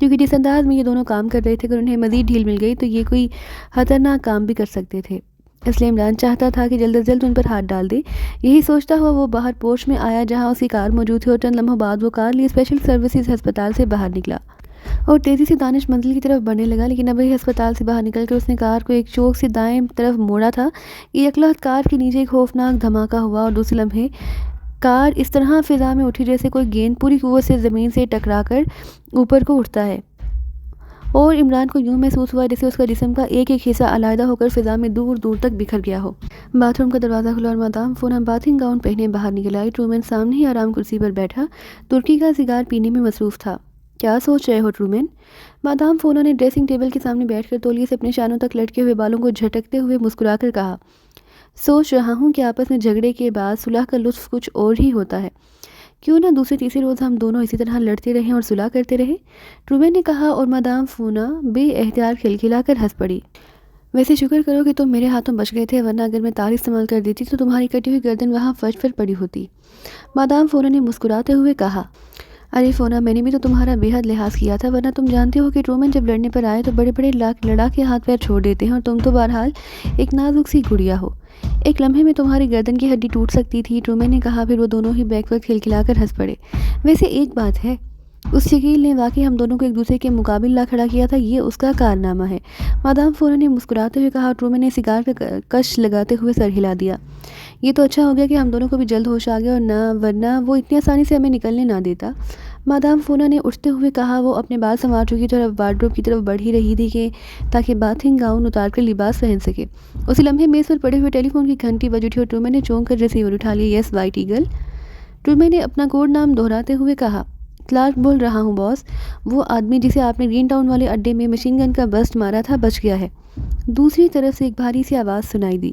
کیونکہ جس انداز میں یہ دونوں کام کر رہے تھے اگر انہیں مزید ڈھیل مل گئی تو یہ کوئی خطرناک کام بھی کر سکتے تھے، اس لیے عمران چاہتا تھا کہ جلد از جلد ان پر ہاتھ ڈال دے۔ یہی سوچتا ہوا وہ باہر پورچ میں آیا جہاں اس کی کار موجود تھی، اور چند لمحوں بعد وہ کار لیے اسپیشل سروسز ہسپتال سے باہر نکلا اور تیزی سے دانش منزل کی طرف بڑھنے لگا، لیکن ابھی ہسپتال سے باہر نکل کر اس نے کار کو ایک چوک سے دائیں طرف موڑا تھا کہ یکلخت کار کے نیچے ایک خوفناک دھماکہ ہوا، اور دوسرے لمحے کار اس طرح فضا میں اٹھی جیسے کوئی گیند پوری قوت سے زمین سے ٹکرا کر اوپر کو اٹھتا ہے، اور عمران کو یوں محسوس ہوا جیسے اس کا جسم کا ایک ایک حصہ علیحدہ ہو کر فضا میں دور دور تک بکھر گیا ہو۔ باتھ روم کا دروازہ کھلا اور مادام فونا باتھنگ گاؤن پہنے باہر نکل آئی۔ ٹرومین سامنے ہی آرام کرسی پر بیٹھا ترکی کا سگار پینے میں مصروف تھا۔ کیا سوچ رہے ہو ٹرومین؟ مادام فونا نے ڈریسنگ ٹیبل کے سامنے بیٹھ کر تولیے سے اپنے شانوں تک لٹکے ہوئے بالوں کو جھٹکتے ہوئے مسکرا کر کہا۔ سوچ رہا ہوں کہ آپس میں جھگڑے کے بعد صلح کا لطف کچھ اور ہی ہوتا ہے، کیوں نہ دوسرے تیسرے روز ہم دونوں اسی طرح لڑتے رہیں اور صلح کرتے رہے، ٹرومین نے کہا، اور مادام فونا بے احتیاط کھلکھلا کر ہنس پڑی۔ ویسے شکر کرو کہ تم میرے ہاتھوں بچ گئے تھے، ورنہ اگر میں تار استعمال کر دیتی تو تمہاری کٹی ہوئی گردن وہاں فرش پر پڑی ہوتی، مادام فونا نے مسکراتے ہوئے کہا۔ ارے فونا، میں نے بھی تو تمہارا بے حد لحاظ کیا تھا، ورنہ تم جانتے ہو کہ ٹرومین جب لڑنے پر آئے تو بڑے بڑے لڑا کے ہاتھ پیر چھوڑ دیتے ہیں، اور تم تو بہرحال ایک نازک سی گڑیا ہو، ایک لمحے میں تمہاری گردن کی ہڈی ٹوٹ سکتی تھی، ٹرومین نے کہا۔ پھر وہ دونوں ہی بیک وقت کھلکھلا کر ہنس پڑے۔ ویسے ایک بات ہے، اس شکیل نے واقعی ہم دونوں کو ایک دوسرے کے مقابل لا کھڑا کیا تھا، یہ اس کا کارنامہ ہے، مادام فونا نے مسکراتے ہوئے کہا۔ ٹرومین نے سگار کا کش لگاتے ہوئے سر ہلا دیا۔ یہ تو اچھا ہو گیا کہ ہم دونوں کو بھی جلد ہوش آ گیا، اور نہ ورنہ وہ اتنی آسانی سے ہمیں نکلنے نہ دیتا، مادام فونا نے اٹھتے ہوئے کہا۔ وہ اپنے بال سنوار چکی تھی اور اب وارڈروب کی طرف بڑھ ہی رہی تھی کہ تاکہ باتھنگ گاؤن اتار کر لباس پہن سکے۔ اسی لمحے میز پر پڑے ہوئے ٹیلی فون کی گھنٹی بج اٹھی اور ٹرومین نے چونک کر ریسیور اٹھا لیا۔ یس وائٹ ایگل، ٹرومین نے اپنا کوڈ نام دہراتے ہوئے کہا۔ کلارک بول رہا ہوں باس، وہ آدمی جسے آپ نے گرین ٹاؤن والے اڈے میں مشین گن کا برسٹ مارا تھا بچ گیا ہے، دوسری طرف سے ایک بھاری سی آواز سنائی دی۔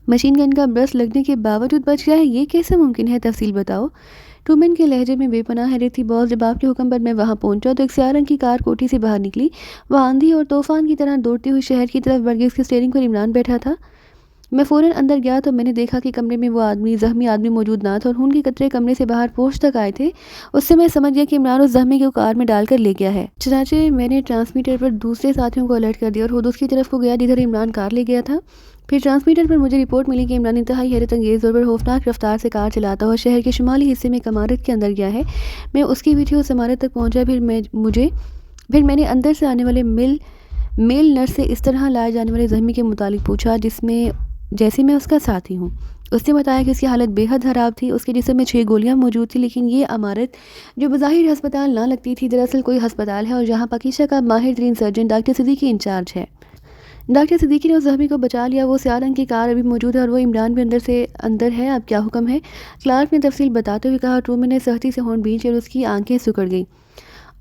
مشین گن کا برسٹ لگنے کے باوجود بچ گیا ہے، یہ کیسے ممکن ہے؟ تفصیل بتاؤ۔ ٹرومین کے لہجے میں بے پناہ حیرت تھی۔ باس، جب آپ کے حکم پر میں وہاں پہنچا تو ایک سیاہ رنگ کی کار کوٹھی سے باہر نکلی، وہ آندھی اور طوفان کی طرح دوڑتی ہوئی شہر کی طرف بڑھ گئی۔ اس کے اسٹیئرنگ پر عمران بیٹھا تھا۔ میں فوراً اندر گیا تو میں نے دیکھا کہ کمرے میں وہ زخمی آدمی موجود نہ تھا، اور خون کے قطرے کمرے سے باہر پورچ تک آئے تھے۔ اس سے میں سمجھ گیا کہ عمران اس زخمی کو کار میں ڈال کر لے گیا ہے۔ چنانچہ میں نے ٹرانسمیٹر پر دوسرے ساتھیوں کو الرٹ کر دیا اور خود اس کی طرف کو گیا جدھر عمران کار لے گیا تھا۔ پھر ٹرانسمیٹر پر مجھے رپورٹ ملی کہ عمران انتہائی حیرت انگیز طور پر خوفناک رفتار سے کار چلاتا ہوا شہر کے شمالی حصے میں ایک عمارت کے اندر گیا ہے۔ میں اس کی بھی تھی، اس عمارت تک پہنچا۔ پھر میں نے اندر سے آنے والے میل نرس سے اس طرح لائے جانے والے زخمی کے متعلق پوچھا جیسے میں اس کا ساتھی ہوں۔ اس نے بتایا کہ اس کی حالت بے حد خراب تھی، اس کے جسم میں 6 گولیاں موجود تھیں، لیکن یہ عمارت جو بظاہر ہسپتال نہ لگتی تھی دراصل کوئی ہسپتال ہے، اور جہاں پاکیزہ کا ماہر ترین سرجن ڈاکٹر صدیقی انچارج ہے۔ ڈاکٹر صدیقی نے اس زخمی کو بچا لیا، وہ سیاہ رنگ کی کار ابھی موجود ہے اور وہ عمران بھی اندر ہے۔ اب کیا حکم ہے؟ کلارک نے تفصیل بتاتے ہوئے کہا۔ ٹرومین نے سختی سے ہونٹ بھینچے اور اس کی آنکھیں سکڑ گئیں۔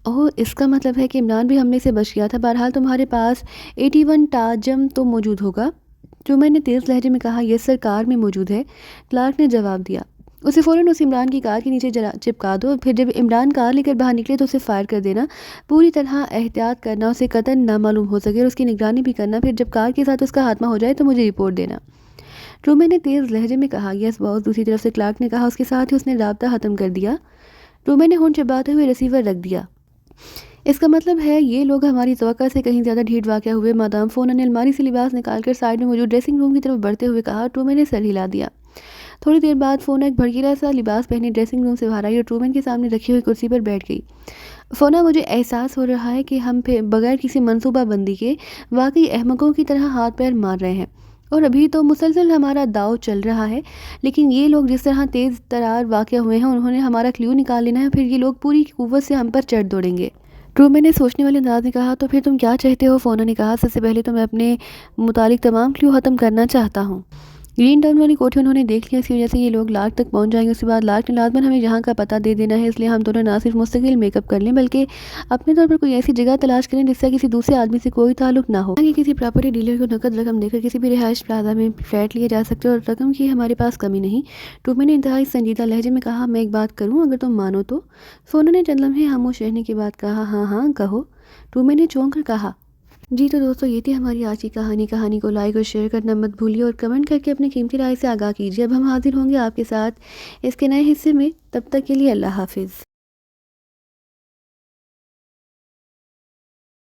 اوہ، اس کا مطلب ہے کہ عمران بھی حملے سے بچ گیا تھا۔ بہرحال تمہارے پاس 81 ٹاجم تو موجود ہوگا، ٹرومین نے تیز لہجے میں کہا۔ یس سر، کار میں موجود ہے، کلارک نے جواب دیا۔ اسے فوراً اس عمران کی کار کے نیچے چپکا دو، پھر جب عمران کار لے کر باہر نکلے تو اسے فائر کر دینا، پوری طرح احتیاط کرنا، اسے قطعاً نامعلوم ہو سکے اور اس کی نگرانی بھی کرنا، پھر جب کار کے ساتھ اس کا خاتمہ ہو جائے تو مجھے رپورٹ دینا، ٹرومین نے تیز لہجے میں کہا۔ یس باس، دوسری طرف سے کلارک نے کہا۔ اس کے ساتھ ہی اس نے رابطہ ختم کر دیا، ٹرومین نے ہونٹ چباتے ہوئے ریسیور رکھ دیا۔ اس کا مطلب ہے یہ لوگ ہماری توقع سے کہیں زیادہ ڈھیٹ واقع ہوئے، مادام فونا نے الماری سے لباس نکال کر سائڈ میں موجود ڈریسنگ روم کی طرف بڑھتے ہوئے کہا۔ ٹرومین نے سر ہلا دیا۔ تھوڑی دیر بعد فونا ایک بھڑکیلا سا لباس پہنے ڈریسنگ روم سے باہر آئی اور ٹرومین کے سامنے رکھی ہوئی کرسی پر بیٹھ گئی۔ فونا، مجھے احساس ہو رہا ہے کہ ہم بغیر کسی منصوبہ بندی کے واقعی احمقوں کی طرح ہاتھ پیر مار رہے ہیں، اور ابھی تو مسلسل ہمارا داؤ چل رہا ہے، لیکن یہ لوگ جس طرح تیز ترار واقع ہوئے ہیں انہوں نے ہمارا کلیو نکال لینا ہے، پھر یہ لوگ پوری قوت سے ہم پر چڑھ دوڑیں گے۔ ٹرومین نے سوچنے والے انداز میں کہا۔ تو پھر تم کیا چاہتے ہو؟ فونا نے کہا۔ سب سے پہلے تو میں اپنے متعلق تمام کلیو ختم کرنا چاہتا ہوں۔ گرین ٹاؤن والی کوٹھی انہوں نے دیکھ لیا، اس کی وجہ سے یہ لوگ لارک تک پہنچ جائیں گے۔ اس کے بعد لارک نے لازماً ہمیں جہاں کا پتہ دے دینا ہے، اس لیے ہم دونوں نہ صرف مستقل میک اپ کر لیں بلکہ اپنے طور پر کوئی ایسی جگہ تلاش کریں جس سے کسی دوسرے آدمی سے کوئی تعلق نہ ہو، تاکہ کسی پراپرٹی ڈیلر کو نقد رقم دے کر کسی بھی رہائش پلازا میں فلیٹ لیے جا سکتے، اور رقم کی ہمارے پاس کمی نہیں۔ ٹرومین نے انتہائی سنجیدہ لہجے میں کہا۔ میں ایک بات کروں اگر تم مانو تو؟ فونا نے چند لمحے خاموش رہنے کے بعد کہا۔ ہاں ہاں کہو، ٹرومین نے چونک کر کہا۔ جی تو دوستو، یہ تھی ہماری آج کی کہانی کو لائک اور شیئر کرنا مت بھولیے اور کمنٹ کر کے اپنی قیمتی رائے سے آگاہ کیجیے۔ اب ہم حاضر ہوں گے آپ کے ساتھ اس کے نئے حصے میں، تب تک کے لیے اللہ حافظ۔